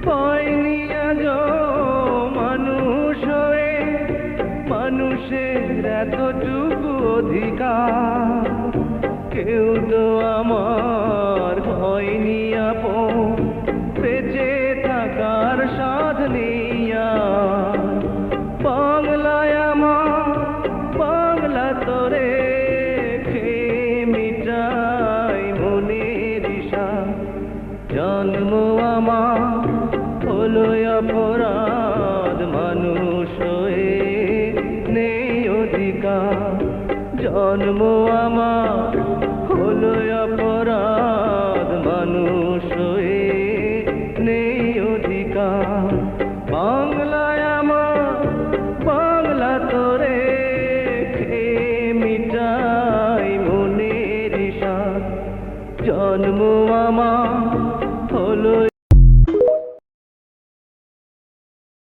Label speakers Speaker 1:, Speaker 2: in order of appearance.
Speaker 1: পাইনি আজো মানুষ হয়ে মানুষের এতটুকু অধিকার। কেউ তো আমার হয়নি আপন, বেঁচে থাকার সাধ নেই আর। বাংলায় আমার বাংলা তোরে খেয়ে মিটাই মনের ইশা। জন্ম আমার হলো অপরাধ, মানুষ হয়ে নেই অধিকার। জন্ম আমার হলো অপরাধ, মানুষ হয়ে নেই অধিকার। বাংলায়